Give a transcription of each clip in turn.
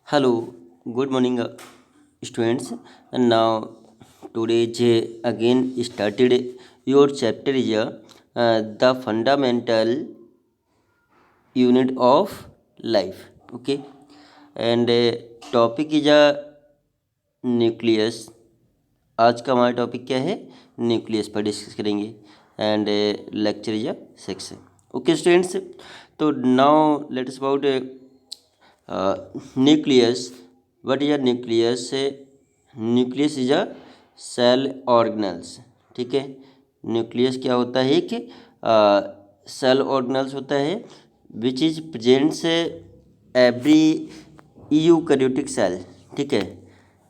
Hello, good morning, students. And now today again started your chapter is the fundamental unit of life. Okay, and topic is nucleus. आज का हमारा topic क्या है? Nucleus पर discuss करेंगे and lecture is six. Okay students, तो now let's about nucleus. What is a nucleus? Nucleus is a cell organelles. ठीक है, न्यूक्लियस क्या होता है कि सेल ऑर्गेनल्स होता है which is presents every eukaryotic cell. ठीक है,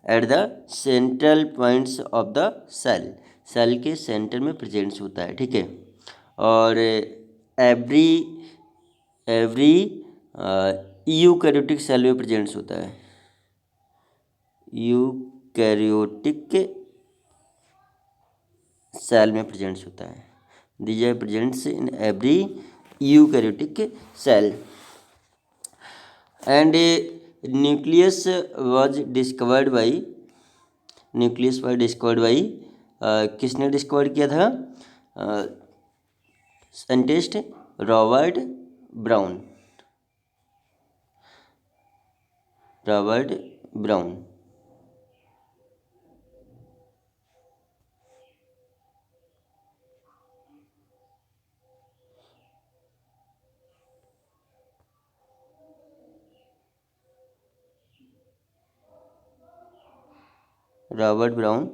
at the central points of the cell. Cell के सेंटर में प्रेजेंट्स होता है. ठीक है, और एवरी एवरी यूकैरियोटिक सेल में प्रेजेंट्स होता है. यूकैरियोटिक सेल में प्रेजेंट्स होता है. These are presents in every eukaryotic cell. And nucleus was discovered by किसने डिस्कवर किया था? Scientist Robert Brown. Robert Brown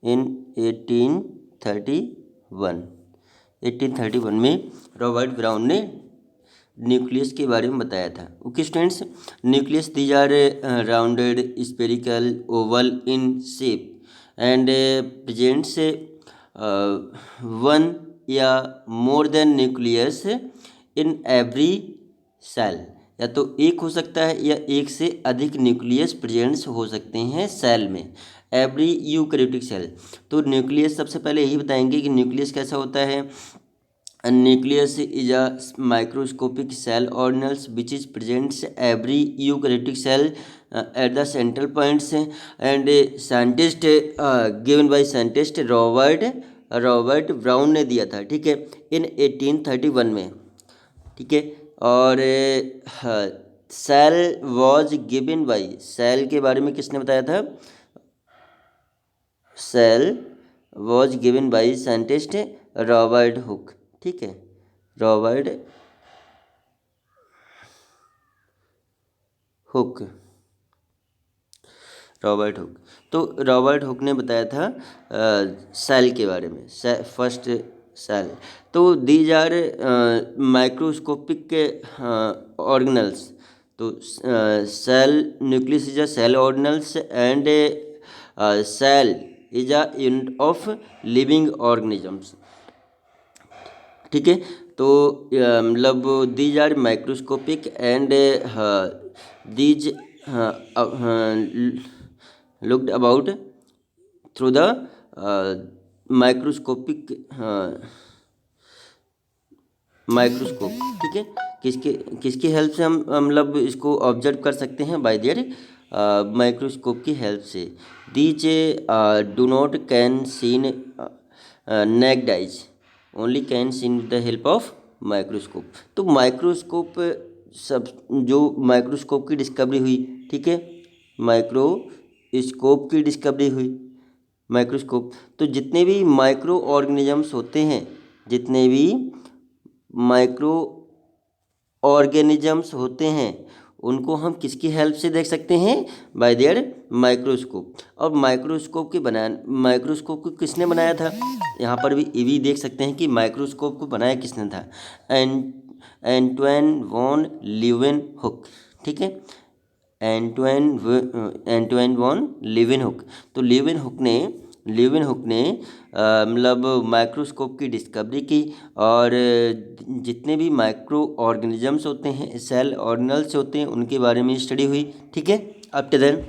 in 1831 में रॉबर्ट ब्राउन ने न्यूक्लियस के बारे में बताया था. Okay students, nucleus these are rounded spherical oval in shape and presents one या more than nucleus in every cell. या तो एक हो सकता है या एक से अधिक न्यूक्लियस प्रेजेंट्स हो सकते हैं सेल में, एवरी यूकैरियोटिक सेल. तो न्यूक्लियस सबसे पहले यही बताएंगे कि न्यूक्लियस कैसा होता है. Nucleus is a microscopic cell organelles which is presents every eukaryotic cell at the central points. And scientist given by scientist Robert Brown ने दिया था. ठीक है, इन 1831 में. ठीक है, और cell was given by, cell के बारे में किसने बताया था? Cell was given by scientist Robert Hooke. ठीक है, रॉबर्ट हुक. तो रॉबर्ट हुक ने बताया था सेल के बारे में, फर्स्ट सेल. तो दीज आर माइक्रोस्कोपिक ऑर्गेनल्स. तो cell nucleus is a cell organelles and cell is a unit of living organisms. ठीक है, तो मतलब these are microscopic and these looked about through the microscopic microscope. ठीक है, किसकी help से हम मतलब इसको ऑब्जर्व कर सकते हैं? बाय देयर माइक्रोस्कोप की हेल्प से. These do not can seen necked eyes, only can seen with the help of microscope. तो माइक्रोस्कोप सब जो माइक्रोस्कोप की डिस्कवरी हुई. ठीक है, माइक्रोस्कोप की डिस्कवरी हुई. माइक्रोस्कोप, तो जितने भी माइक्रो ऑर्गेनिजम्स होते हैं, जितने भी माइक्रो ऑर्गेनिजम्स होते हैं, उनको हम किसकी हेल्प से देख सकते हैं? Bye there microscope. और माइक्रोस्कोप को किसने बनाया था? यहाँ पर भी ये भी देख सकते हैं कि माइक्रोस्कोप को बनाया किसने था? एंटवाइन वॉन लीeuwenhoek. ठीक है, एंटवाइन वॉन लीeuwenhoek. तो लीeuwenhoek ने मतलब माइक्रोस्कोप की डिस्कवरी की और जितने भी माइक्रो ऑर्गेनिजम्स होते हैं, सेल ऑर्गेनल्स होते हैं, उनके बारे में स्टडी हुई. ठीक है, अप टू देन.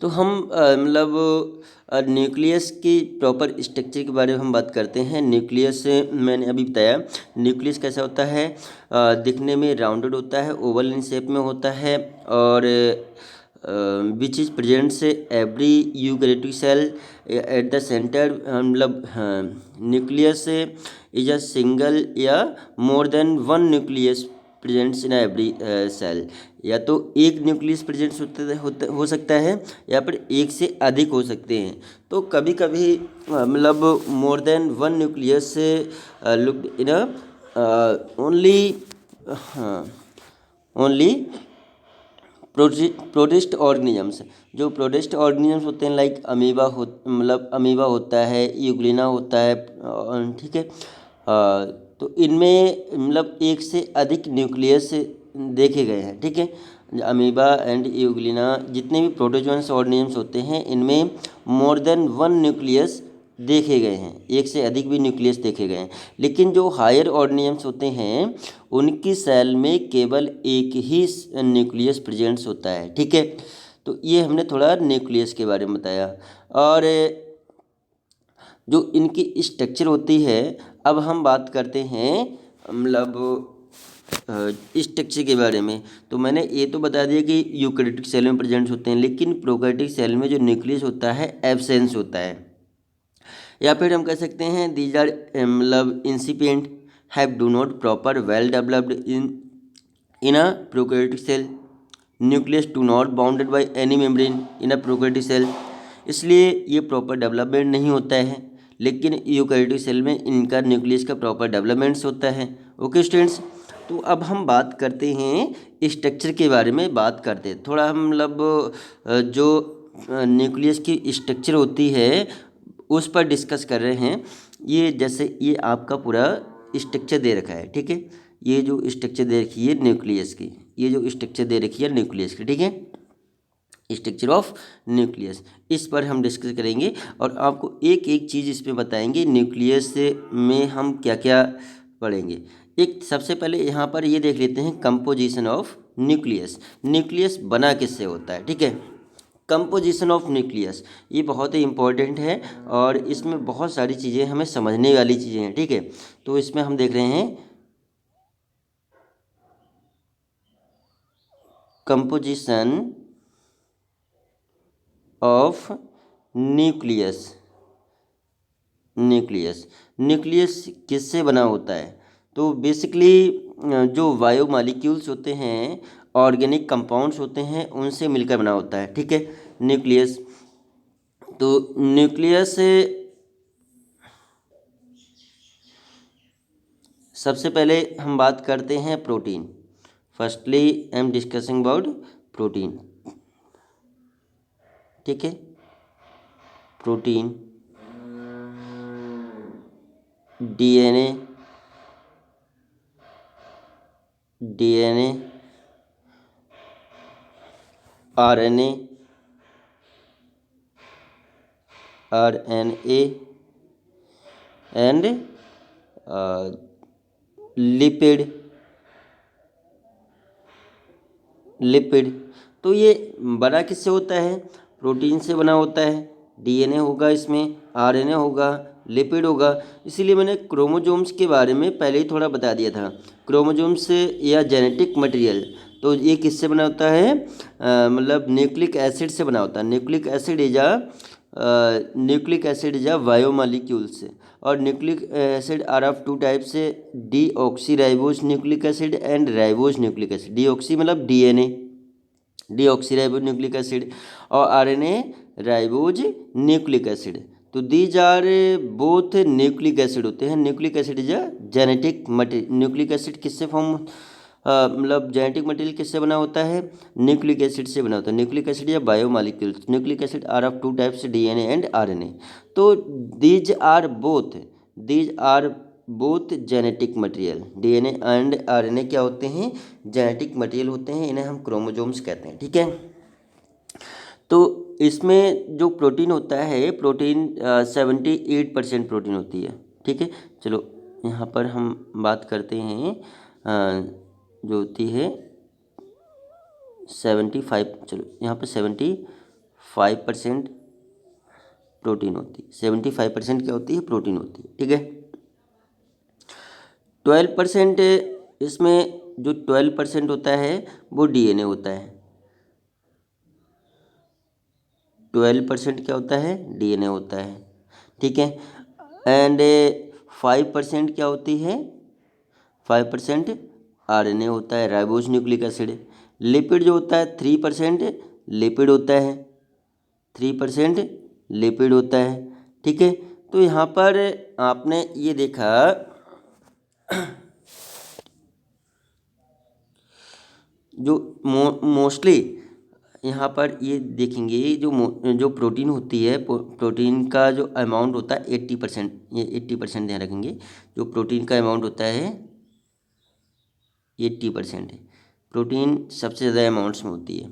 तो हम मतलब न्यूक्लियस की प्रॉपर स्ट्रक्चर के बारे में हम बात करते हैं। न्यूक्लियस मैंने अभी बताया, न्यूक्लियस कैसा होता है, दिखने में राउंडेड होता है, ओवल इन शेप में होता है, और विच इज़ प्रेजेंट से every eukaryotic cell at the centre. मतलब न्यूक्लियस इज अ सिंगल या more than one nucleus presents in every cell. या तो एक न्यूक्लियस प्रेजेंट्स हो सकता है, या फिर एक से अधिक हो सकते हैं। तो कभी कभी मतलब मोर than one nucleus look in only only protist organisms. जो प्रोटिस्ट ऑर्गेनिजम्स होते हैं लाइक अमीबा मतलब अमीबा होता है, यूग्लिना होता है, ठीक है। तो इनमें मतलब एक से अधिक न्यूक्लियस देखे गए हैं, ठीक है। अमीबा एंड यूग्लिना जितने भी प्रोटोजोअन्स ऑर्गेनिजम्स होते हैं, इनमें मोर देन वन न्यूक्लियस देखे गए हैं, एक से अधिक भी न्यूक्लियस देखे गए हैं। लेकिन जो हायर ऑर्गेनिजम्स होते हैं, उनकी सेल में केवल एक ही न्यूक्लियस प्रेजेंट्स होता है, ठीक है। तो ये हमने थोड़ा न्यूक्लियस के बारे में बताया। और जो इनकी स्ट्रक्चर होती है, अब हम बात करते हैं मतलब स्ट्रक्चर के बारे में। तो मैंने ये तो बता दिया कि यूकैरियोटिक सेल में प्रेजेंट होते हैं, लेकिन प्रोकैरियोटिक सेल में जो न्यूक्लियस होता है एब्सेंस होता है। या फिर हम कह सकते हैं दीज आर मतलब incipient, have do not proper well developed in a prokaryotic cell, nucleus do not bounded by any membrane in a prokaryotic cell. इसलिए ये प्रॉपर डेवलपमेंट नहीं होता है, लेकिन यूकैरियोटिक सेल में इनका न्यूक्लियस का प्रॉपर डेवलपमेंट्स होता है। ओके स्टूडेंट्स, तो अब हम बात करते हैं स्ट्रक्चर के बारे में बात करते हैं थोड़ा। हम मतलब जो न्यूक्लियस की स्ट्रक्चर होती है उस पर डिस्कस कर रहे हैं। ये जैसे ये आपका पूरा स्ट्रक्चर दे रखा है, ठीक है। ये जो स्ट्रक्चर दे रखी है न्यूक्लियस की, ये जो स्ट्रक्चर दे रखी है न्यूक्लियस की, ठीक है, स्ट्रक्चर ऑफ न्यूक्लियस, इस पर हम डिस्कस करेंगे और आपको एक एक चीज़ इसमें बताएंगे न्यूक्लियस में हम क्या क्या पढ़ेंगे। एक सबसे पहले यहाँ पर ये देख लेते हैं कंपोजिशन ऑफ न्यूक्लियस। न्यूक्लियस बना किससे होता है, ठीक है। कंपोजिशन ऑफ न्यूक्लियस ये बहुत ही इम्पोर्टेंट है और इसमें बहुत सारी चीज़ें हमें समझने वाली चीज़ें हैं, ठीक है। तो इसमें हम देख रहे हैं कंपोजिशन ऑफ न्यूक्लियस। न्यूक्लियस किससे बना होता है, तो बेसिकली जो बायो मॉलिक्यूल्स होते हैं, ऑर्गेनिक कंपाउंड्स होते हैं, उनसे मिलकर बना होता है, ठीक है, न्यूक्लियस। तो न्यूक्लियस सबसे पहले हम बात करते हैं protein. Firstly I am discussing about protein, ठीक है। Protein DNA RNA and lipid. तो ये बना किससे होता है, प्रोटीन से बना होता है। डीएनए होगा, इसमें आरएनए होगा, लिपिड होगा। इसीलिए मैंने क्रोमोजोम्स के बारे में पहले ही थोड़ा बता दिया था। क्रोमोजोम्स या जेनेटिक मटेरियल, तो ये किससे बना होता है, मतलब न्यूक्लिक एसिड से बना होता है। Nucleic acid is a biomolecules. और nucleic acid are of two types, deoxy ribose nucleic acid and ribose nucleic acid. Deoxy मतलब DNA, deoxy ribose nucleic acid, और आरएनए राइबोज न्यूक्लिक एसिड। तो these are both nucleic acid होते हैं। Nucleic acid is a genetic material. Nucleic acid किससे form मतलब genetic material किससे बना होता है, न्यूक्लिक एसिड से बना होता है। न्यूक्लिक एसिड या biomolecules. Nucleic acid are of two types, DNA and RNA. तो these are both genetic material. DNA and RNA क्या होते हैं, जेनेटिक मटेरियल होते हैं, इन्हें हम क्रोमोजोम्स कहते हैं, ठीक है। तो इसमें जो प्रोटीन होता है, प्रोटीन 78% प्रोटीन होती है, ठीक है। चलो यहाँ पर हम बात करते हैं जो होती है 75, चलो यहाँ पर 75 5% प्रोटीन होती है, 75% क्या होती है, प्रोटीन होती है, ठीक है। 12% इसमें जो 12% होता है वो डीएनए होता है। 12% क्या होता है, डीएनए होता है, ठीक है। एंड 5% क्या होती है, 5% आरएनए होता है, राइबोज न्यूक्लिक एसिड। लिपिड जो होता है 3% लिपिड होता है, 3% लिपिड होता है, ठीक है। तो यहाँ पर आपने ये देखा जो मोस्टली यहाँ पर ये देखेंगे जो प्रोटीन होती है, प्रोटीन का जो अमाउंट होता है 80%, ये 80% ध्यान रखेंगे। जो प्रोटीन का अमाउंट होता है 80% है, प्रोटीन सबसे ज़्यादा अमाउंट्स में होती है।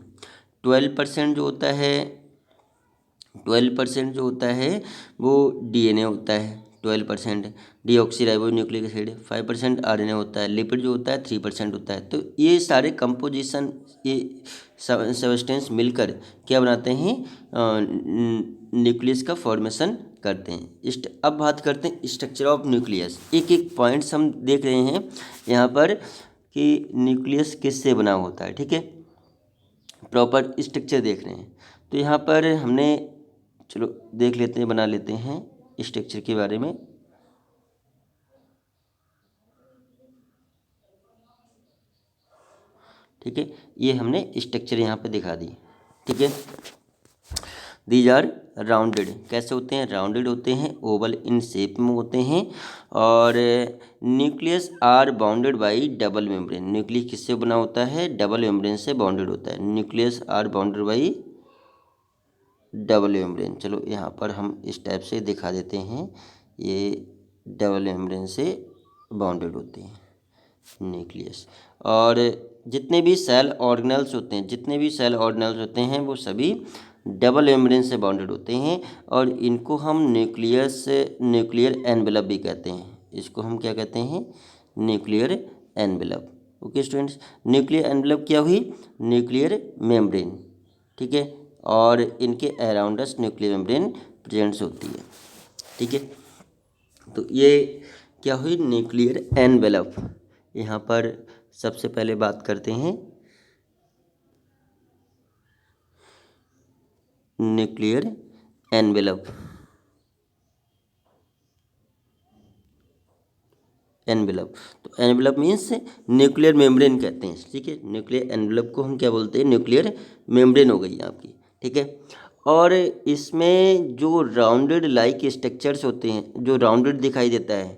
12% जो होता है, 12% जो होता है वो डीएनए होता है, 12% डीऑक्सीराइबो न्यूक्लिक एसिड, 5% आरएनए होता है, लिपिड जो होता है 3% होता है। तो ये सारे कंपोजिशन, ये सबस्टेंस मिलकर क्या बनाते हैं, न्यूक्लियस का फॉर्मेशन करते हैं। अब बात करते हैं स्ट्रक्चर ऑफ न्यूक्लियस। एक एक पॉइंट्स हम देख रहे हैं यहाँ पर कि न्यूक्लियस किससे बना होता है, ठीक है, प्रॉपर स्ट्रक्चर देख रहे हैं। तो यहाँ पर हमने, चलो देख लेते हैं, बना लेते हैं स्ट्रक्चर के बारे में। ठीक है, ये हमने स्ट्रक्चर यहाँ पे दिखा दी, ठीक है। दीज आर राउंडेड, कैसे होते हैं, राउंडेड होते हैं, ओवल इन शेप में होते हैं। और nucleus are bounded by double membrane, nucleus किससे बना होता है, डबल मेम्ब्रेन से बाउंडेड होता है। Nucleus are bounded by double membrane. चलो यहाँ पर हम इस टाइप से दिखा देते हैं, ये डबल मेम्ब्रेन से बाउंडेड होते हैं न्यूक्लियस। और जितने भी सेल ऑर्गेनल्स होते हैं, जितने भी सेल ऑर्गेनल्स होते हैं वो सभी डबल मेम्ब्रेन से बाउंडेड होते हैं। और इनको हम न्यूक्लियर एनवेलप भी कहते हैं। इसको हम क्या कहते हैं, nuclear envelope. Okay students, nuclear envelope क्या हुई, न्यूक्लियर मेम्ब्रेन, ठीक है। और इनके अराउंडस न्यूक्लियर मेम्ब्रेन प्रेजेंट्स होती है, ठीक है। तो ये क्या हुई, न्यूक्लियर एनवेलप। यहाँ पर सबसे पहले बात करते हैं न्यूक्लियर एनवेलप। एनवेलप, तो एनवेलप मीन्स न्यूक्लियर मेम्ब्रेन कहते हैं, ठीक है। न्यूक्लियर एनवेलप को हम क्या बोलते हैं, न्यूक्लियर मेम्ब्रेन हो गई आपकी, ठीक है। और इसमें जो राउंडेड लाइक स्ट्रक्चर्स होते हैं, जो राउंडेड दिखाई देता है,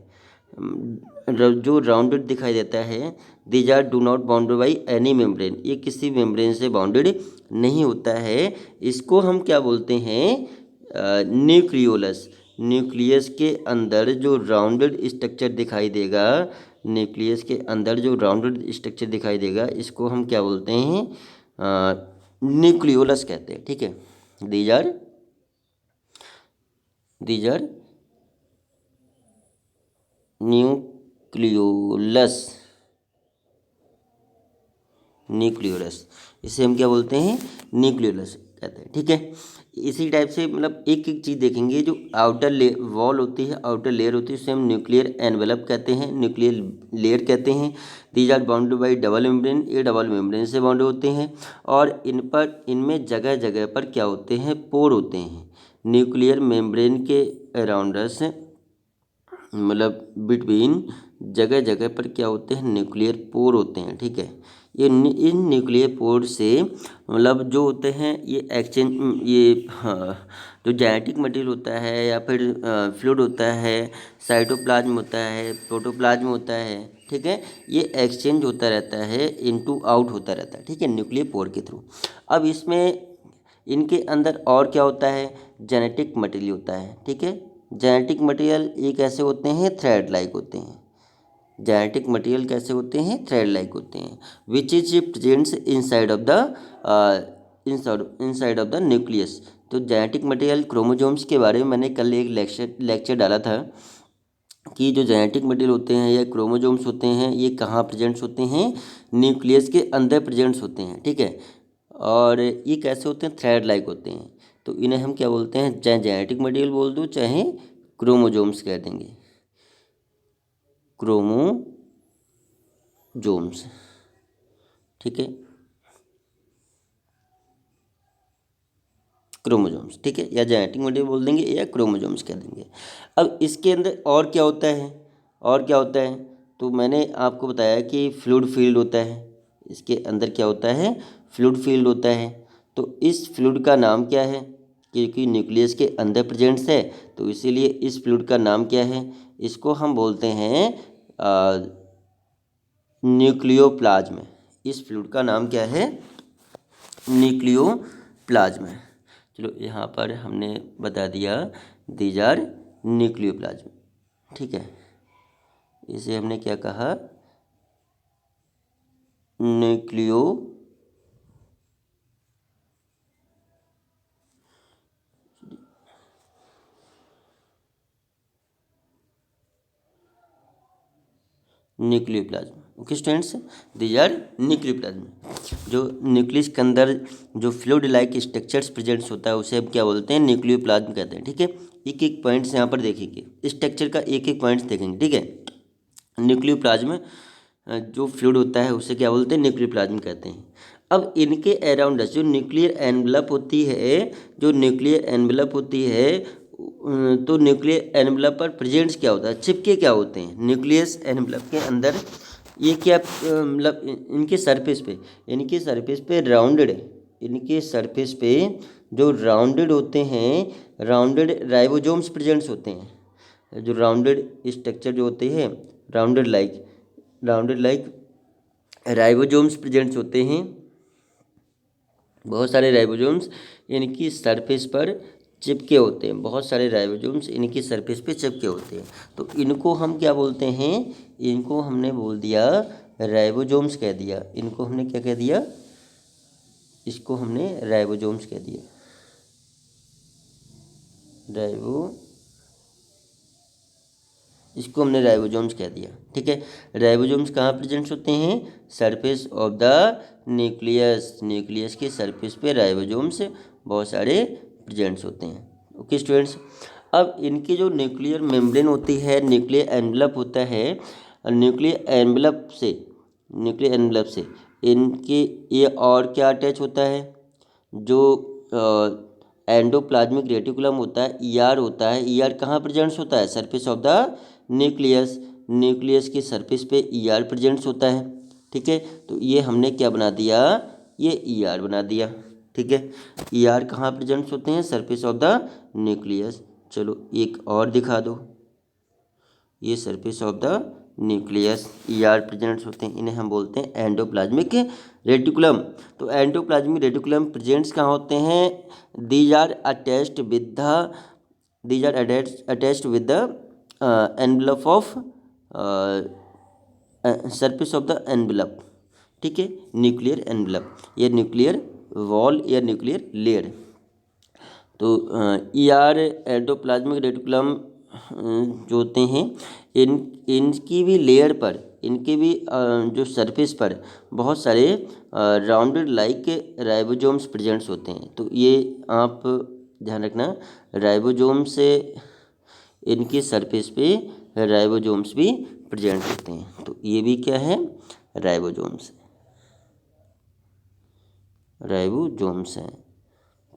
जो राउंडेड दिखाई देता है, these are do not bounded by any membrane, ये किसी मेम्ब्रेन से बाउंडेड नहीं होता है। इसको हम क्या बोलते हैं, न्यूक्लियोलस। न्यूक्लियस के अंदर जो राउंडेड स्ट्रक्चर दिखाई देगा, न्यूक्लियस के अंदर जो राउंडेड स्ट्रक्चर दिखाई देगा, इसको हम क्या बोलते हैं, न्यूक्लियोलस कहते हैं, ठीक है। दीज आर न्यूक्लियोलस, न्यूक्लियोलस, इसे हम क्या बोलते हैं, न्यूक्लियोलस कहते हैं, ठीक है। इसी टाइप से मतलब एक एक चीज़ देखेंगे। जो आउटर वॉल होती है, आउटर लेयर होती है, उसे हम न्यूक्लियर एनवेलप कहते हैं, न्यूक्लियर लेयर कहते हैं। These are bounded by double membrane, ये डबल मेम्ब्रेन से बाउंडेड होते हैं। और इनमें जगह जगह पर क्या होते हैं, पोर होते हैं। न्यूक्लियर मेम्ब्रेन के अराउंडस, मतलब बिटवीन, जगह जगह पर क्या होते हैं, न्यूक्लियर पोर होते हैं, ठीक है। इन न्यूक्लियर पोर से मतलब जो होते हैं ये एक्सचेंज, ये हाँ, जो जेनेटिक मटेरियल होता है या फिर फ्लूइड होता है, साइटोप्लाज्म होता है, प्रोटोप्लाज्म होता है, ठीक है, ये एक्सचेंज होता रहता है, इनटू आउट होता रहता है, ठीक है, न्यूक्लियर पोर के थ्रू। अब इसमें इनके अंदर और क्या होता है, जेनेटिक मटेरियल होता है, ठीक है। जेनेटिक मटेरियल ये कैसे होते हैं, थ्रेड लाइक होते हैं। जेनेटिक मटेरियल कैसे होते हैं, थ्रेड लाइक होते हैं। Which is presents inside of the inside of the nucleus. तो जेनेटिक मटेरियल, क्रोमोजोम्स के बारे में मैंने कल एक लेक्चर डाला था कि जो जेनेटिक मटेरियल होते हैं या क्रोमोजोम्स होते हैं, ये कहाँ प्रेजेंट्स होते हैं, न्यूक्लियस के अंदर प्रेजेंट्स होते हैं, ठीक है। और ये कैसे होते हैं, थ्रेड लाइक होते हैं। तो इन्हें हम क्या बोलते हैं, चाहे जेनेटिक मटेरियल बोल दो चाहे क्रोमोजोम्स कह देंगे, क्रोमोजोम्स। ठीक है, क्रोमोजोम्स, ठीक है, या जेनेटिक मटेरियल बोल देंगे या क्रोमोजोम्स कह देंगे। अब इसके अंदर और क्या होता है, और क्या होता है, तो मैंने आपको बताया कि फ्लूइड फील्ड होता है, इसके अंदर क्या होता है, फ्लूइड फील्ड होता है। तो इस फ्लूइड का नाम क्या है, क्योंकि न्यूक्लियस के अंदर प्रेजेंट्स है तो इसीलिए इस फ्लूइड का नाम क्या है, इसको हम बोलते हैं न्यूक्लियोप्लाज्म। इस फ्लूइड का नाम क्या है, न्यूक्लियोप्लाज्म। चलो यहाँ पर हमने बता दिया दीज आर न्यूक्लियोप्लाज्म। ठीक है, इसे हमने क्या कहा, न्यूक्लियो nucleoplasm. Okay students, these are nucleoplasm. जो न्यूक्लियस के अंदर जो फ्लूइड लाइक स्ट्रक्चर्स प्रेजेंट्स होता है उसे हम क्या बोलते हैं, न्यूक्लियोप्लाज्म कहते हैं। ठीक है, एक एक पॉइंट्स यहाँ पर देखेंगे, स्ट्रक्चर का एक एक पॉइंट्स देखेंगे। ठीक है, न्यूक्लियोप्लाज्म जो फ्लूइड होता है उसे क्या बोलते हैं, न्यूक्लियोप्लाज्म कहते हैं। अब इनके अराउंड जो न्यूक्लियर एनवलप होती है, जो न्यूक्लियर एनवलप होती है, तो न्यूक्लियर एनवलप पर प्रेजेंट्स क्या होता है, चिपके क्या होते हैं न्यूक्लियस एनवलप के अंदर, ये क्या मतलब इनके सरफेस पे राउंडेड, इनके सरफेस पे जो राउंडेड होते हैं, राउंडेड राइबोसोम्स प्रेजेंट्स होते हैं। जो राउंडेड स्ट्रक्चर जो होते हैं, राउंडेड लाइक राइबोसोम्स प्रेजेंट्स होते हैं, बहुत सारे राइबोसोम्स इनकी सरफेस पर चिपके होते हैं, बहुत सारे राइबोसोम्स इनकी सरफेस पे चिपके होते हैं। तो इनको हम क्या बोलते हैं, इनको हमने बोल दिया राइबोसोम्स कह दिया, इनको हमने क्या कह दिया, इसको हमने राइबोसोम्स कह दिया, इसको हमने राइबोसोम्स कह दिया। ठीक है, राइबोसोम्स कहाँ प्रेजेंट्स होते हैं, surface of the nucleus, nucleus के सरफेस पे राइबोसोम्स बहुत सारे प्रेजेंट्स होते हैं। ओके स्टूडेंट्स, अब इनकी जो न्यूक्लियर मेम्ब्रेन होती है, न्यूक्लियर एनवलप होता है, न्यूक्लियर एनवलप से इनके ये और क्या अटैच होता है, जो एंडोप्लाज्मिक रेटिकुलम होता है, ईआर होता है, ईआर कहाँ प्रेजेंट्स होता है, surface of the nucleus, nucleus के सरफेस पे ईआर प्रेजेंट्स होता है। ठीक है, तो ये हमने क्या बना दिया, ये ईआर बना दिया। ठीक है, ईआर कहाँ प्रेजेंट्स होते हैं, सरफेस ऑफ द न्यूक्लियस। चलो एक और दिखा दो, ये surface of the nucleus ER presents होते हैं, इन्हें हम बोलते हैं एंडोप्लाज्मिक रेटिकुलम। तो एंडोप्लाज्मिक रेटिकुलम प्रेजेंट्स कहाँ होते हैं, these are attached with the envelope of surface of the envelope. ठीक है, न्यूक्लियर एनवलप या न्यूक्लियर वॉल या न्यूक्लियर लेयर। तो ईआर एंडोप्लाज्मिक रेटिकुलम जो होते हैं, इनकी भी लेयर पर, इनके भी जो सरफेस पर बहुत सारे राउंडेड लाइक राइबोसोम्स प्रेजेंट्स होते हैं। तो ये आप ध्यान रखना, राइबोसोम से इनके सरफेस पे राइबोसोम्स भी प्रेजेंट होते हैं। तो ये भी क्या है, राइबोसोम्स हैं।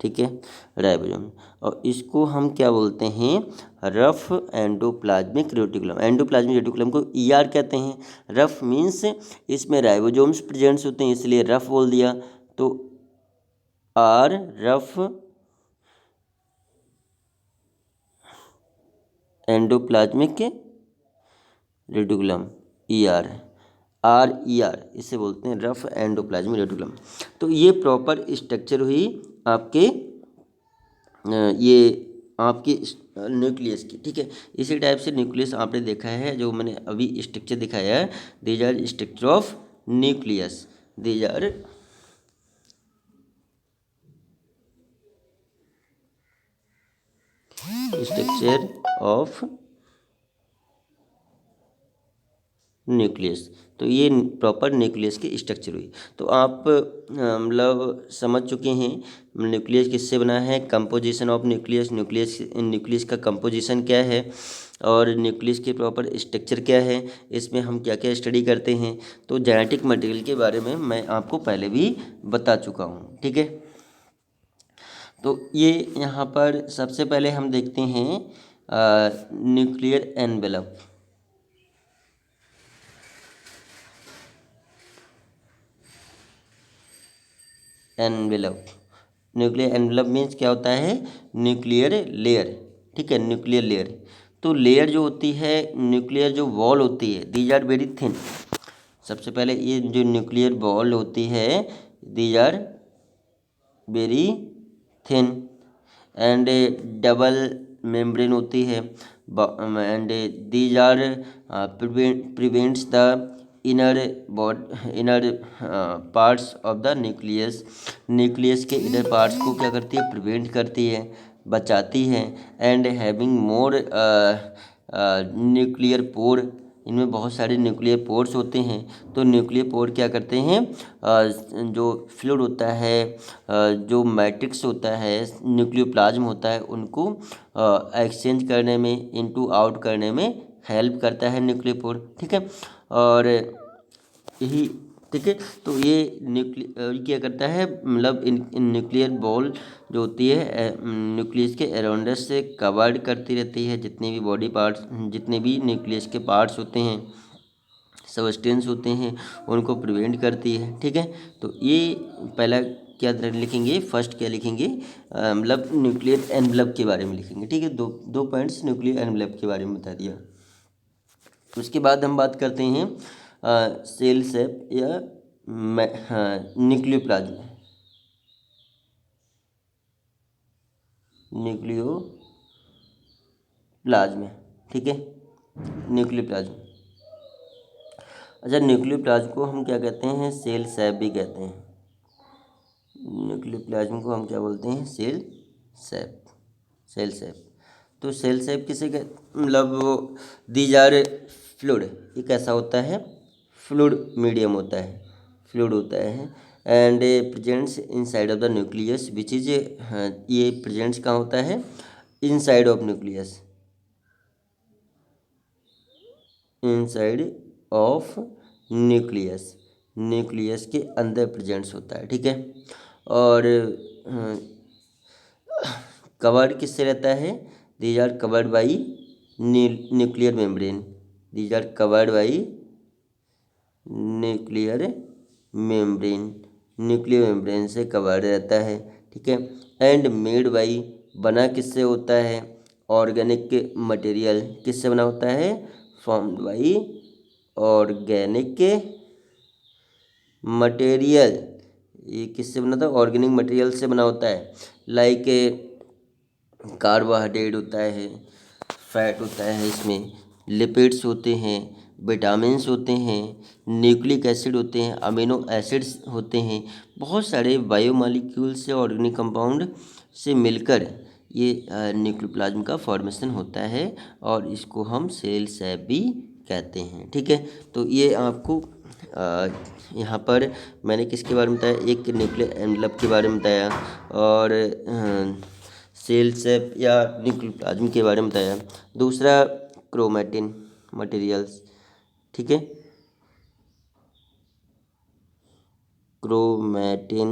ठीक है, राइबोसोम, और इसको हम क्या बोलते हैं, rough endoplasmic reticulum. Endoplasmic reticulum को ईआर कहते हैं। रफ मीन्स इसमें राइबोसोम्स प्रेजेंट्स होते हैं इसलिए रफ बोल दिया। तो R rough endoplasmic reticulum, ER, RER इसे बोलते हैं रफ एंडोप्लाज्मिक रेटिकुलम। तो ये प्रॉपर स्ट्रक्चर हुई आपके ये आपके न्यूक्लियस की। ठीक है, इसी टाइप से न्यूक्लियस आपने देखा है, जो मैंने अभी स्ट्रक्चर दिखाया है, these are structure of nucleus, these are structure of nucleus. तो ये प्रॉपर न्यूक्लियस की स्ट्रक्चर हुई। तो आप मतलब समझ चुके हैं न्यूक्लियस किससे बना है, कंपोजिशन ऑफ न्यूक्लियस, न्यूक्लियस का कंपोजिशन क्या है और न्यूक्लियस के प्रॉपर स्ट्रक्चर क्या है, इसमें हम क्या क्या स्टडी करते हैं। तो जेनेटिक मटेरियल के बारे में मैं आपको पहले भी बता चुका हूँ, ठीक है। तो ये यहाँ पर सबसे पहले हम देखते हैं nuclear envelope. Envelope, nuclear envelope means क्या होता है, न्यूक्लियर लेयर, ठीक है, न्यूक्लियर लेयर। तो लेयर जो होती है, न्यूक्लियर जो वॉल होती है, दीज आर वेरी थिन। सबसे पहले ये जो न्यूक्लियर वॉल होती है, these are very thin and double membrane होती है and these are prevents the inner parts of the nucleus. Nucleus के इनर पार्ट्स को क्या करती है, प्रिवेंट करती है, बचाती है। And having more nuclear pore, इनमें बहुत सारे न्यूक्लियर पोर्स होते हैं। तो न्यूक्लियर पोर क्या करते हैं, जो फ्लूइड होता है, जो मैट्रिक्स होता है, न्यूक्लियोप्लाज्म होता है, उनको एक्सचेंज करने में, इनटू आउट करने में हेल्प करता है न्यूक्लियर पोर, ठीक है। और यही, ठीक है। तो ये क्या करता है, मतलब इन न्यूक्लियर बॉल जो होती है न्यूक्लियस के अराउंडस से कवर्ड करती रहती है, जितने भी बॉडी पार्ट्स, जितने भी न्यूक्लियस के पार्ट्स होते हैं, सबस्टेंस होते हैं, उनको प्रिवेंट करती है, ठीक है। तो ये पहला क्या लिखेंगे, फर्स्ट क्या लिखेंगे, मतलब न्यूक्लियर एनवेलप के बारे में लिखेंगे, ठीक है। दो दो पॉइंट्स न्यूक्लियर एनवेलप के बारे में बता दिया। उसके बाद हम बात करते हैं सेल सेप या न्यूक्लियोप्लाज्म। न्यूक्लियोप्लाज्म, ठीक है, न्यूक्लियोप्लाज्म। अच्छा, न्यूक्लियोप्लाज्म को हम क्या कहते हैं, सेल सैप भी कहते हैं। न्यूक्लियोप्लाज्म को हम क्या बोलते हैं, सेल सैप, सेल सैप। तो सेल सैप किसे मतलब वो दीज आर फ्लूइड, ये कैसा होता है, फ्लूइड मीडियम होता है, फ्लूइड होता है and presents inside of the nucleus which is, ये प्रेजेंट्स कहाँ होता है, inside of nucleus, inside of nucleus, nucleus के अंदर प्रेजेंट्स होता है, ठीक है। और कवर्ड किससे रहता है, these are covered by nuclear membrane, these are covered by nuclear membrane, nuclear membrane से कवर्ड रहता है, ठीक है। एंड मेड बाई, बना किससे होता है, ऑर्गेनिक मटेरियल, किससे बना होता है, फॉर्म्ड बाई ऑर्गेनिक मटेरियल, ये किससे बना था, ऑर्गेनिक मटेरियल से बना होता है। लाइक कार्बोहाइड्रेट होता है, फैट होता है, इसमें लिपिड्स होते हैं, विटामिन्स होते हैं, न्यूक्लिक एसिड होते हैं, अमीनो एसिड्स होते हैं, बहुत सारे बायोमॉलिक्यूल्स से, ऑर्गेनिक कंपाउंड से मिलकर ये न्यूक्लियोप्लाज्म का फॉर्मेशन होता है और इसको हम सेल सैप भी कहते हैं, ठीक है। तो ये आपको यहाँ पर मैंने किसके बारे में बताया, एक न्यूक्लियर एनवेलप के बारे में बताया और सेल सेप या न्यूक्लियोप्लाज्म के बारे में बताया। दूसरा क्रोमैटिन मटेरियल्स, ठीक है, क्रोमैटिन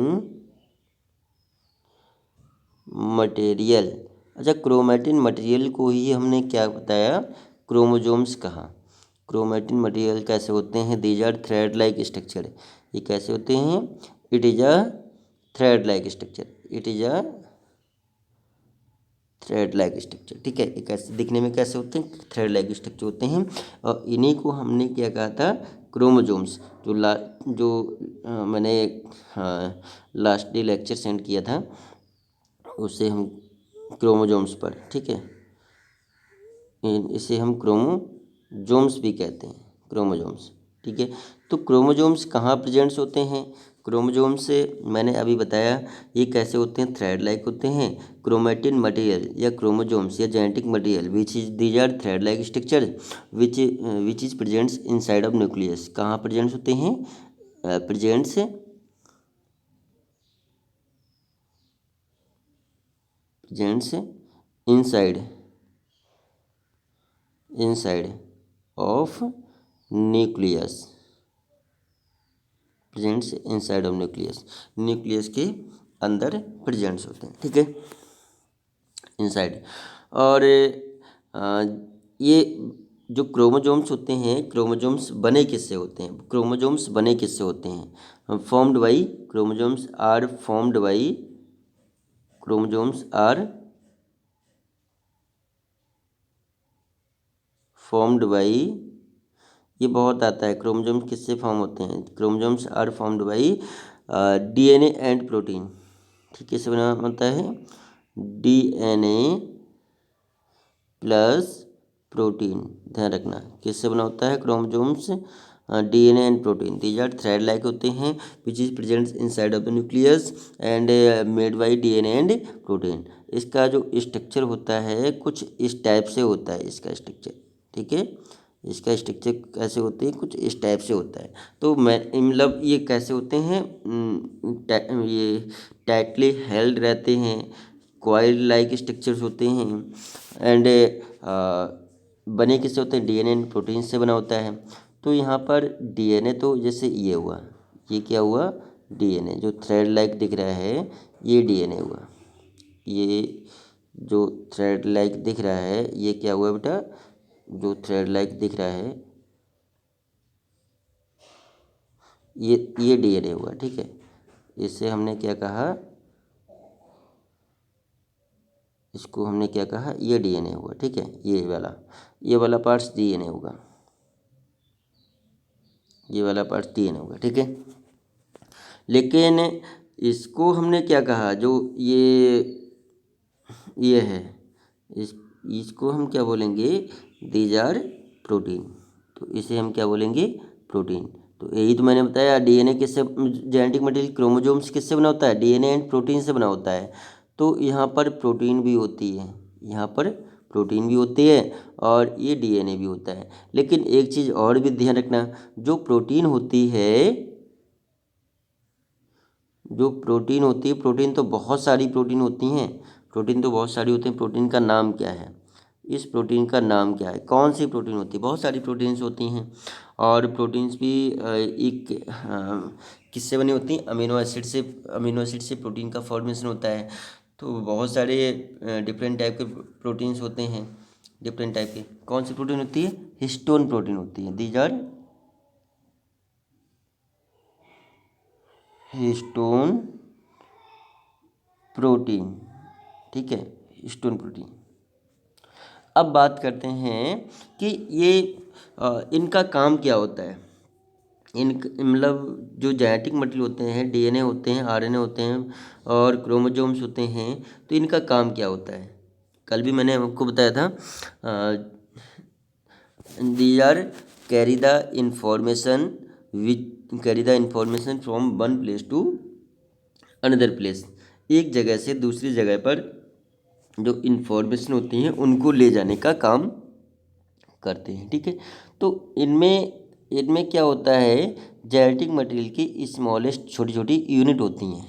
मटेरियल। अच्छा, क्रोमैटिन मटेरियल को ही हमने क्या बताया, क्रोमोजोम्स कहा। क्रोमैटिन मटेरियल कैसे होते हैं, these are thread like structure, ये कैसे होते हैं, it is a thread like structure, it is a thread like structure, ठीक है। ये कैसे दिखने में कैसे होते हैं, थ्रेड लाइक स्ट्रक्चर होते हैं। और इन्हीं को हमने क्या कहा था, क्रोमोजोम्स। जो मैंने लास्ट डे लेक्चर सेंड किया था, उसे हम क्रोमोजोम्स पर, ठीक है, इसे हम क्रोमोजोम्स भी कहते हैं, क्रोमोजोम्स, ठीक है। तो क्रोमोजोम्स कहाँ प्रेजेंट्स होते हैं, क्रोमोजोम से मैंने अभी बताया ये कैसे होते हैं, थ्रेड लाइक होते हैं। क्रोमेटिन मटेरियल या क्रोमोजोम्स या genetic material which is these are thread like structure which is presents inside of nucleus. कहाँ प्रेजेंट्स होते हैं, presents presents inside inside of nucleus, presents inside of nucleus, nucleus के अंदर presents होते हैं, ठीक है, इनसाइड। और ये जो क्रोमोजोम्स होते हैं, क्रोमोजोम्स बने किससे होते हैं, क्रोमोजोम्स बने किससे होते हैं, formed by, chromosomes are formed by, chromosomes are formed by, ये बहुत आता है, क्रोमोजोम्स किससे फॉर्म होते हैं, chromosomes are formed by DNA and protein, ठीक है, इससे बना होता है डीएनए प्लस प्रोटीन, ध्यान रखना किससे बना होता है chromosomes, DNA and protein, these are thread like होते हैं which is present inside of the nucleus and made by DNA and protein. इसका जो स्ट्रक्चर होता है कुछ इस टाइप से होता है इसका स्ट्रक्चर, ठीक है, इसका स्ट्रक्चर कैसे होते हैं, कुछ इस टाइप से होता है। तो मैं मतलब ये कैसे होते हैं, ये टाइटली हेल्ड रहते हैं, कॉइल लाइक स्ट्रक्चर्स होते हैं एंड बने किससे होते हैं, डीएनए एंड प्रोटीन से बना होता है। तो यहाँ पर डीएनए तो जैसे ये हुआ, ये क्या हुआ, डीएनए जो थ्रेड लाइक दिख रहा है ये डीएनए हुआ, ये जो थ्रेड लाइक दिख रहा है ये क्या हुआ बेटा, जो थ्रेड लाइक दिख रहा है ये डीएनए हुआ, ठीक है, इससे हमने क्या कहा, इसको हमने क्या कहा, ये डीएनए हुआ, ठीक है, ये वाला पार्ट्स डीएनए होगा, ये वाला पार्ट डीएनए होगा, ठीक है। लेकिन इसको हमने क्या कहा, जो ये है, इस इसको हम क्या बोलेंगे, दीज आर प्रोटीन, तो इसे हम क्या बोलेंगे, प्रोटीन। तो यही तो मैंने बताया डीएनए किससे, जेनेटिक मटेरियल क्रोमोजोम्स किससे बना होता है, डीएनए एंड प्रोटीन से बना होता है। तो यहाँ पर प्रोटीन भी होती है, यहाँ पर प्रोटीन भी होती है और ये डीएनए भी होता है। लेकिन एक चीज़ और भी ध्यान रखना, जो प्रोटीन होती है, जो प्रोटीन होती है, प्रोटीन तो बहुत सारी प्रोटीन होती हैं, प्रोटीन तो बहुत सारी होती हैं, प्रोटीन का नाम क्या है, इस प्रोटीन का नाम क्या है, कौन सी प्रोटीन होती है, बहुत सारी प्रोटीन्स होती हैं। और प्रोटीन्स भी एक किससे बनी होती हैं, अमीनो एसिड से, अमीनो एसिड से प्रोटीन का फॉर्मेशन होता है। तो बहुत सारे डिफरेंट टाइप के प्रोटीन्स होते हैं, डिफरेंट टाइप के, कौन सी प्रोटीन होती है, हिस्टोन प्रोटीन होती है, दीज आर हिस्टोन प्रोटीन, ठीक है, हिस्टोन प्रोटीन। अब बात करते हैं कि ये इनका काम क्या होता है, इन मतलब जो जेनेटिक मटेरियल होते हैं, डीएनए होते हैं, आरएनए होते हैं और क्रोमोजोम्स होते हैं, तो इनका काम क्या होता है। कल भी मैंने आपको बताया था, these are carry the information carry the information from one place to another place, एक जगह से दूसरी जगह पर जो इन्फॉर्मेशन होती हैं उनको ले जाने का काम करते हैं, ठीक है। तो इनमें इनमें क्या होता है, जेनेटिक मटेरियल की स्मॉलेस्ट छोटी छोटी यूनिट होती हैं,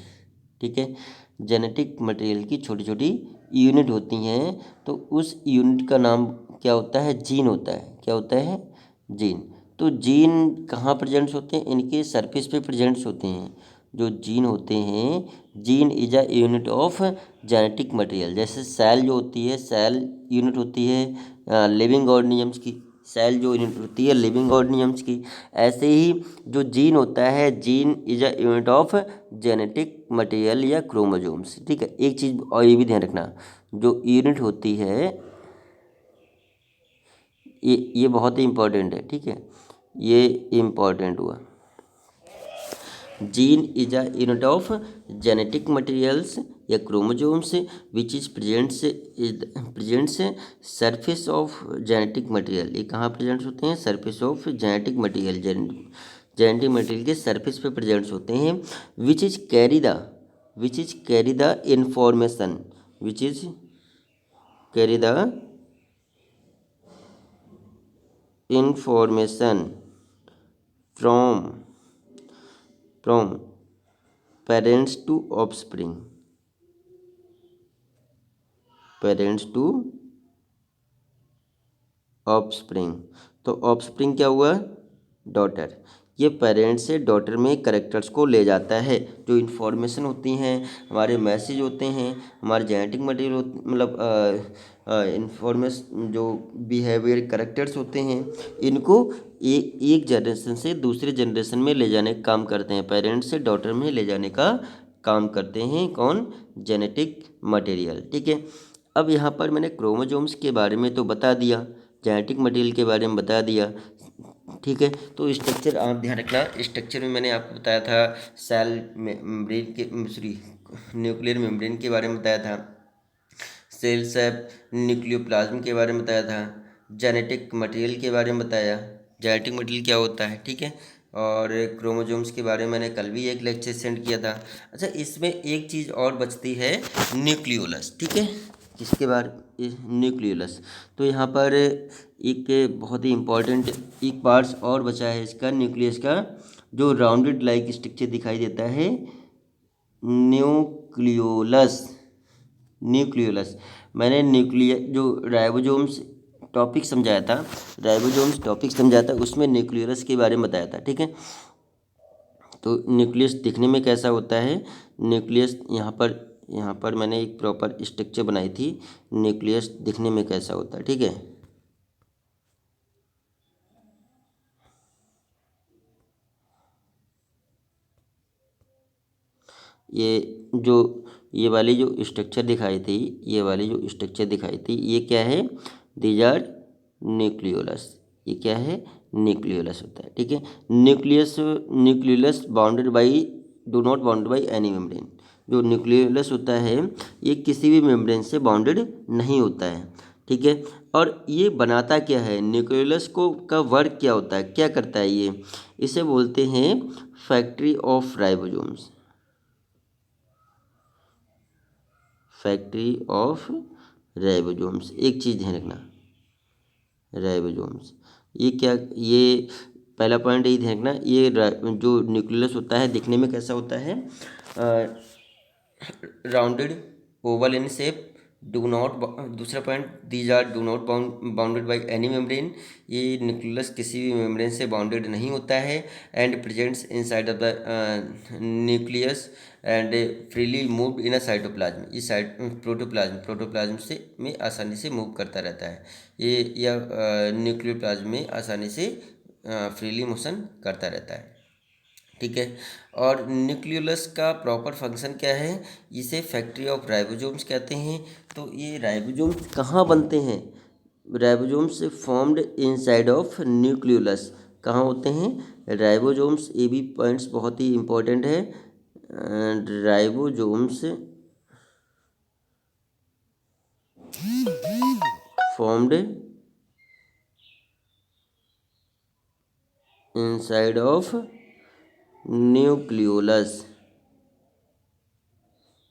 ठीक है, जेनेटिक मटेरियल की छोटी छोटी यूनिट होती हैं। तो उस यूनिट का नाम क्या होता है, जीन होता है, क्या होता है, जीन। तो जीन कहाँ प्रेजेंट्स होते हैं, इनके सरफेस पे प्रेजेंट्स होते हैं। जो जीन होते हैं, gene is a unit of genetic material, जैसे सेल जो होती है, सेल यूनिट होती है लिविंग ऑर्गेनिजम्स की, सेल जो यूनिट होती है लिविंग ऑर्गेनिजम्स की, ऐसे ही जो जीन होता है, gene is a unit of genetic material या क्रोमोजोम्स, ठीक है। एक चीज़ और ये भी ध्यान रखना, जो यूनिट होती है ये बहुत ही इम्पोर्टेंट है, ठीक है, ये इम्पोर्टेंट हुआ। Gene is a unit of genetic materials या chromosomes which is presents surface of genetic material, ये कहाँ प्रेजेंट्स होते हैं, surface of genetic material, genetic material के सरफेस पे प्रेजेंट्स होते हैं, which is carry the information, which is carry the information from parents to offspring, parents to offspring. तो offspring क्या हुआ, डॉटर। ये पेरेंट्स से डॉटर में करेक्टर्स को ले जाता है। जो इन्फॉर्मेशन होती हैं, हमारे मैसेज होते हैं, हमारे जेनेटिक मटेरियल मतलब इन्फॉर्मेशन, जो बिहेवियर करेक्टर्स होते हैं, इनको एक जनरेशन से दूसरे जनरेशन में ले जाने का काम करते हैं। पेरेंट्स से डॉटर में ले जाने का काम करते हैं कौन, जेनेटिक मटेरियल। ठीक है। अब यहाँ पर मैंने क्रोमोजोम्स के बारे में तो बता दिया, जेनेटिक मटेरियल के बारे में बता दिया। ठीक है। तो स्ट्रक्चर आप ध्यान रखना, स्ट्रक्चर में मैंने आपको बताया था सेल मेम्ब्रेन के, सॉरी, न्यूक्लियर मेम्ब्रेन के बारे में बताया था, सेल सेप न्यूक्लियोप्लाज्म के बारे में बताया था, जेनेटिक मटेरियल के बारे में बताया, जेनेटिक मटेरियल क्या होता है। ठीक है। और क्रोमोजोम्स के बारे में मैंने कल भी एक लेक्चर सेंड किया था। अच्छा, इसमें एक चीज़ और बचती है, न्यूक्लियोलस। ठीक है। किसके बारे, न्यूक्लियोलस। तो यहाँ पर एक बहुत ही इम्पोर्टेंट एक पार्ट्स और बचा है इसका, न्यूक्लियस का, जो राउंडेड लाइक स्ट्रक्चर दिखाई देता है, न्यूक्लियोलस। न्यूक्लियोलस मैंने न्यूक्लिय जो राइबोसोम्स टॉपिक समझाया था, राइबोसोम्स टॉपिक समझाया था, उसमें न्यूक्लियोलस के बारे में बताया था। ठीक है। तो न्यूक्लियस दिखने में कैसा होता है, न्यूक्लियस यहाँ पर मैंने एक प्रॉपर स्ट्रक्चर बनाई थी, न्यूक्लियस दिखने में कैसा होता है। ठीक है। ये वाली जो स्ट्रक्चर दिखाई थी, ये वाली जो स्ट्रक्चर दिखाई थी, ये क्या है, दीज आर न्यूक्लियोलस। ये क्या है, न्यूक्लियोलस होता है। ठीक है। Nucleolus bounded by, do not bounded by any membrane. जो न्यूक्लियोलस होता है, ये किसी भी मेम्ब्रेन से बाउंडेड नहीं होता है। ठीक है। और ये बनाता क्या है, न्यूक्लियोलस को का वर्क क्या होता है, क्या करता है ये, इसे बोलते हैं factory of ribosomes, factory of ribosomes. एक चीज़ ध्यान रखना, राइबोसोम्स, ये क्या, ये पहला पॉइंट यही ध्यान रखना, ये जो न्यूक्लियस होता है दिखने में कैसा होता है, rounded, oval in shape, do not, दूसरा point, these are do not bounded by any membrane. ये न्यूक्लियस किसी भी मेम्ब्रेन से बाउंडेड नहीं होता है, and presents in side of the nucleus and freely move in a cytoplasm. ये site protoplasm से में आसानी से मूव करता रहता है, ये या न्यूक्लियोप्लाज्म में आसानी से फ्रीली मोशन करता रहता है। ठीक है। और न्यूक्लियोलस का प्रॉपर फंक्शन क्या है, इसे फैक्ट्री ऑफ राइबोसोम्स कहते हैं। तो ये राइबोसोम्स कहाँ बनते हैं, ribosomes formed inside of nucleolus. कहाँ होते हैं राइबोसोम्स, ये भी पॉइंट्स बहुत ही इम्पोर्टेंट है। Ribosomes formed inside of nucleolus,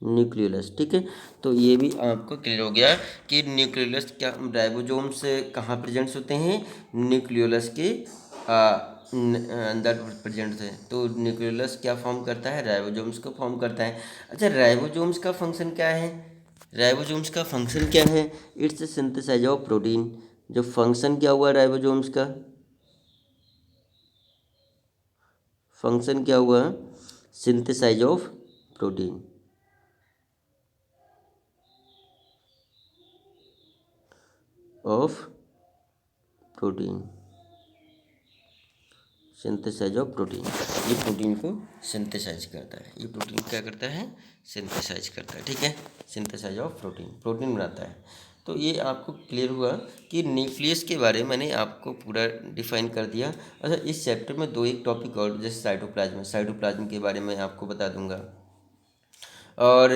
nucleolus. ठीक है। तो ये भी आपको क्लियर हो गया कि न्यूक्लियोलस क्या, राइबोसोम्स कहाँ प्रेजेंट्स होते हैं, न्यूक्लियोलस के अंदर प्रेजेंट है। तो न्यूक्लियोलस क्या फॉर्म करता है, राइबोसोम्स को फॉर्म करता है। अच्छा, राइबोसोम्स का फंक्शन क्या है, राइबोसोम्स का फंक्शन क्या है, इट्स सिंथेसाइज ऑफ प्रोटीन। जो फंक्शन क्या हुआ राइबोसोम्स का, फंक्शन क्या हुआ, synthesize of protein, of protein, synthesize of protein. ये प्रोटीन को सिंथेसाइज करता है, ये प्रोटीन क्या करता है, सिंथेसाइज करता है। ठीक है। सिंथेसाइज ऑफ प्रोटीन, प्रोटीन बनाता है। तो ये आपको क्लियर हुआ कि न्यूक्लियस के बारे में मैंने आपको पूरा डिफाइन कर दिया। अच्छा, इस चैप्टर में दो एक टॉपिक और, जैसे साइटोप्लाज्म, साइटोप्लाज्म के बारे में आपको बता दूंगा। और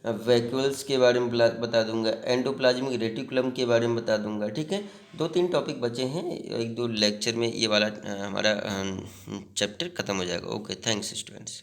वैक्यूल्स के बारे में बता दूंगा, एंडोप्लाज्मिक रेटिकुलम के बारे में बता दूंगा। ठीक है, 2-3 टॉपिक बचे हैं, 1-2 लेक्चर में ये वाला हमारा चैप्टर ख़त्म हो जाएगा। Okay, thanks students.